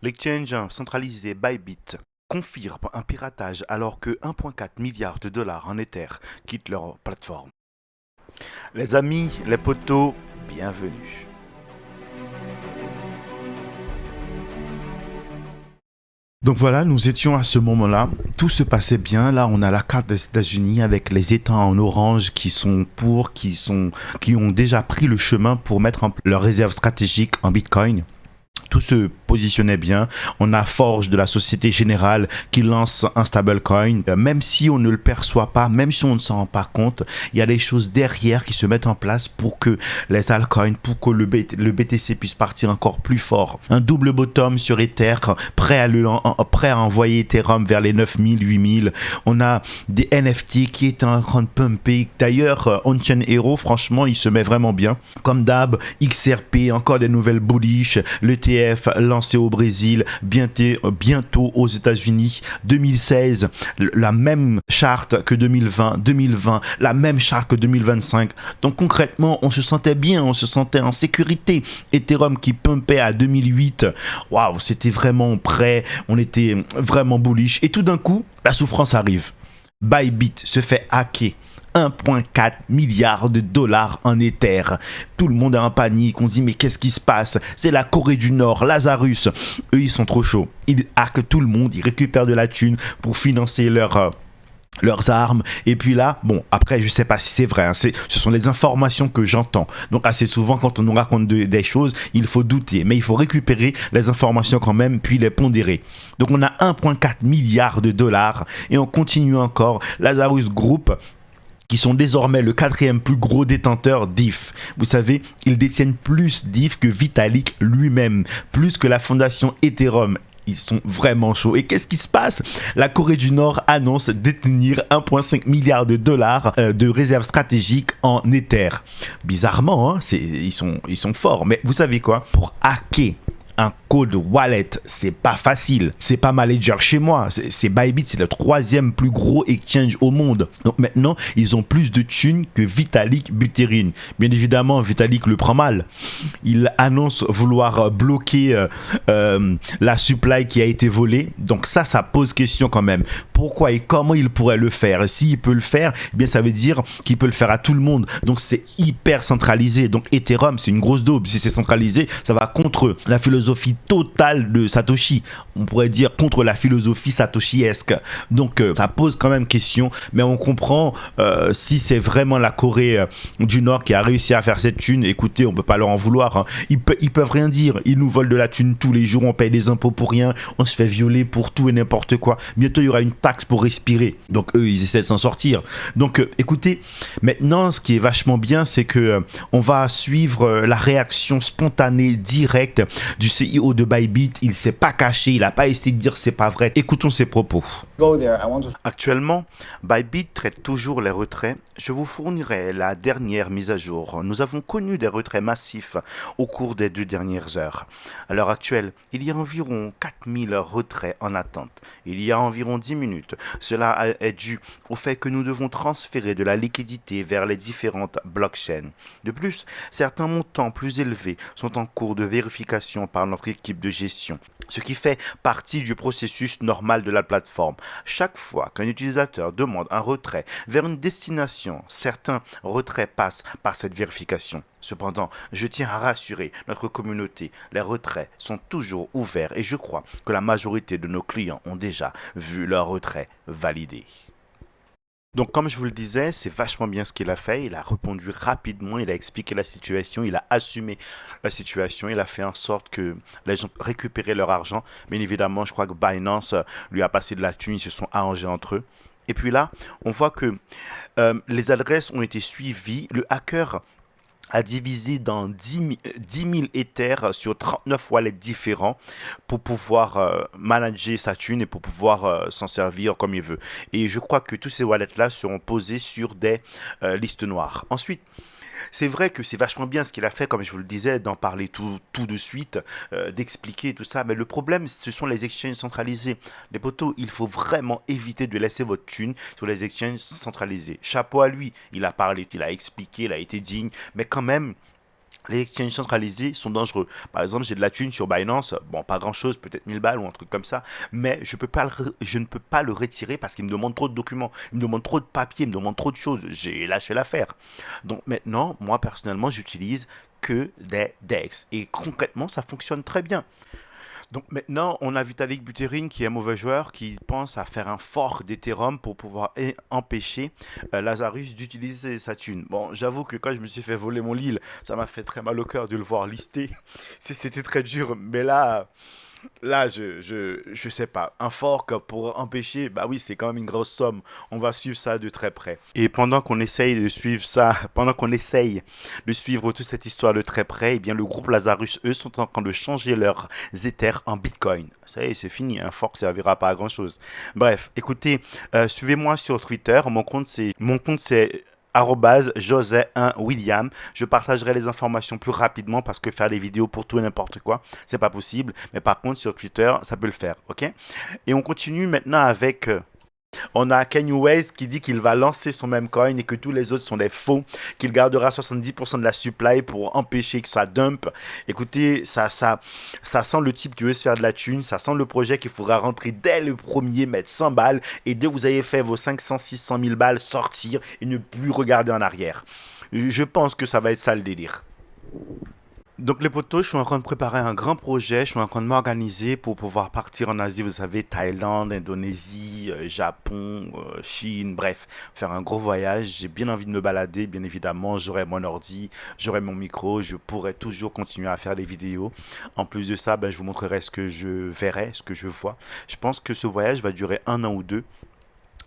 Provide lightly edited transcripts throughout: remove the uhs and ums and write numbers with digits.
L'exchange centralisé Bybit confirme un piratage alors que 1,4 milliard de dollars en Ether quittent leur plateforme. Les amis, les potos, bienvenue. Donc voilà, nous étions à ce moment-là, tout se passait bien. Là, on a la carte des États-Unis avec les États en orange qui ont déjà pris le chemin pour mettre en leurs réserves stratégiques en Bitcoin. Tout se positionnait bien. On a Forge de la Société Générale qui lance un stablecoin. Même si on ne le perçoit pas, même si on ne s'en rend pas compte, il y a des choses derrière qui se mettent en place pour que les altcoins, pour que le BTC puisse partir encore plus fort. Un double bottom sur Ether, prêt à envoyer Ethereum vers les 9000, 8000. On a des NFT qui est en train de pumper. D'ailleurs, On-Chain Hero, franchement, il se met vraiment bien. Comme d'hab, XRP, encore des nouvelles bullish. L'ETF lancé au Brésil, bientôt aux États-Unis. 2016, la même charte que 2020. 2020, la même charte que 2025. Donc concrètement, on se sentait bien, on se sentait en sécurité. Ethereum qui pumpait à 2008. Waouh, c'était vraiment prêt. On était vraiment bullish. Et tout d'un coup, la souffrance arrive. Bybit se fait hacker. 1,4 milliard de dollars en Ether. Tout le monde est en panique. On se dit mais qu'est-ce qui se passe? C'est la Corée du Nord, Lazarus. Eux, ils sont trop chauds. Ils hackent tout le monde. Ils récupèrent de la thune pour financer leurs armes. Et puis là, bon, après, je sais pas si c'est vrai. Hein, ce sont les informations que j'entends. Donc assez souvent, quand on nous raconte des choses, il faut douter. Mais il faut récupérer les informations quand même, puis les pondérer. Donc on a 1,4 milliard de dollars. Et on continue encore. Lazarus Group, qui sont désormais le quatrième plus gros détenteur d'ETH. Vous savez, ils détiennent plus d'ETH que Vitalik lui-même, plus que la fondation Ethereum. Ils sont vraiment chauds. Et qu'est-ce qui se passe? La Corée du Nord annonce détenir 1,5 milliard de dollars de réserves stratégiques en Ether. Bizarrement, hein, ils sont forts. Mais vous savez quoi? Pour hacker un cold wallet, c'est pas facile. C'est pas Manager chez moi. C'est Bybit, c'est le troisième plus gros exchange au monde. Donc maintenant, ils ont plus de thunes que Vitalik Buterin. Bien évidemment, Vitalik le prend mal. Il annonce vouloir bloquer la supply qui a été volée. Donc ça pose question quand même. Pourquoi et comment il pourrait le faire? S'il peut le faire, eh bien ça veut dire qu'il peut le faire à tout le monde. Donc c'est hyper centralisé. Donc Ethereum, c'est une grosse daube. Si c'est centralisé, ça va contre la philosophie totale de Satoshi. On pourrait dire contre la philosophie Satoshi-esque. Donc ça pose quand même question. Mais on comprend si c'est vraiment la Corée du Nord qui a réussi à faire cette thune. Écoutez, on peut pas leur en vouloir. Hein. Ils peuvent rien dire. Ils nous volent de la thune tous les jours. On paye des impôts pour rien. On se fait violer pour tout et n'importe quoi. Bientôt, il y aura une taxe pour respirer. Donc eux, ils essaient de s'en sortir. Donc écoutez, maintenant, ce qui est vachement bien, c'est que on va suivre la réaction spontanée, directe du CEO de Bybit. Il s'est pas caché. Il a pas essayé de dire c'est pas vrai. Écoutons ses propos. Actuellement, Bybit traite toujours les retraits. Je vous fournirai la dernière mise à jour. Nous avons connu des retraits massifs au cours des 2 dernières heures. À l'heure actuelle, il y a environ 4000 retraits en attente. Il y a environ 10 minutes. Cela est dû au fait que nous devons transférer de la liquidité vers les différentes blockchains. De plus, certains montants plus élevés sont en cours de vérification par notre équipe de gestion, ce qui fait partie du processus normal de la plateforme. Chaque fois qu'un utilisateur demande un retrait vers une destination, certains retraits passent par cette vérification. Cependant, je tiens à rassurer notre communauté, les retraits sont toujours ouverts et je crois que la majorité de nos clients ont déjà vu leur retrait validé. Donc comme je vous le disais, c'est vachement bien ce qu'il a fait. Il a répondu rapidement, il a expliqué la situation, il a assumé la situation, il a fait en sorte que les gens récupéraient leur argent. Bien évidemment, je crois que Binance lui a passé de la thune, ils se sont arrangés entre eux. Et puis là, on voit que les adresses ont été suivies. Le hacker a divisé dans 10 000 Ethers sur 39 wallets différents pour pouvoir manager sa thune et pour pouvoir s'en servir comme il veut. Et je crois que tous ces wallets-là seront posés sur des listes noires. Ensuite, c'est vrai que c'est vachement bien ce qu'il a fait, comme je vous le disais, d'en parler tout de suite, d'expliquer tout ça. Mais le problème, ce sont les exchanges centralisés. Les potos, il faut vraiment éviter de laisser votre thune sur les exchanges centralisés. Chapeau à lui, il a parlé, il a expliqué, il a été digne. Mais quand même, Les exchanges centralisés sont dangereux. Par exemple, j'ai de la thune sur Binance, bon, pas grand-chose, peut-être 1000 balles ou un truc comme ça, mais je ne peux pas le retirer parce qu'il me demande trop de documents, il me demande trop de papiers, il me demande trop de choses. J'ai lâché l'affaire. Donc maintenant, moi personnellement, j'utilise que des DEX. Et concrètement, ça fonctionne très bien. Donc maintenant, on a Vitalik Buterin qui est un mauvais joueur, qui pense à faire un fork d'Ethereum pour pouvoir empêcher Lazarus d'utiliser sa thune. Bon, j'avoue que quand je me suis fait voler mon Lille, ça m'a fait très mal au cœur de le voir lister. C'était très dur, mais là, je sais pas. Un fork pour empêcher, bah oui, c'est quand même une grosse somme. On va suivre ça de très près. Et pendant qu'on essaye de suivre ça, pendant qu'on essaye de suivre toute cette histoire de très près, eh bien, le groupe Lazarus, eux, sont en train de changer leurs Ethers en Bitcoin. Ça y est, c'est fini. Un fork servira pas à grand chose. Bref, écoutez, suivez-moi sur Twitter. Mon compte c'est @José1William. Je partagerai les informations plus rapidement parce que faire des vidéos pour tout et n'importe quoi, c'est pas possible. Mais par contre, sur Twitter, ça peut le faire, ok? Et on continue maintenant avec on a Kanye West qui dit qu'il va lancer son même coin et que tous les autres sont des faux, qu'il gardera 70% de la supply pour empêcher que ça dump. Écoutez, ça sent le type qui veut se faire de la thune, ça sent le projet qu'il faudra rentrer dès le premier, mettre 100 balles et dès que vous avez fait vos 500, 600 000 balles, sortir et ne plus regarder en arrière. Je pense que ça va être ça le délire. Donc les potos, je suis en train de préparer un grand projet, je suis en train de m'organiser pour pouvoir partir en Asie, vous savez, Thaïlande, Indonésie, Japon, Chine, bref, faire un gros voyage. J'ai bien envie de me balader, bien évidemment, j'aurai mon ordi, j'aurai mon micro, je pourrai toujours continuer à faire des vidéos. En plus de ça, ben, je vous montrerai ce que je verrai, ce que je vois. Je pense que ce voyage va durer un an ou deux,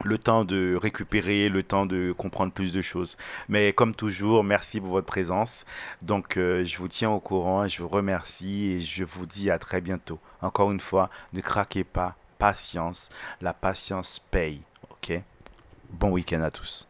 le temps de récupérer, le temps de comprendre plus de choses. Mais comme toujours, merci pour votre présence. Donc, je vous tiens au courant, je vous remercie et je vous dis à très bientôt. Encore une fois, ne craquez pas, patience. La patience paye. Ok? Bon week-end à tous.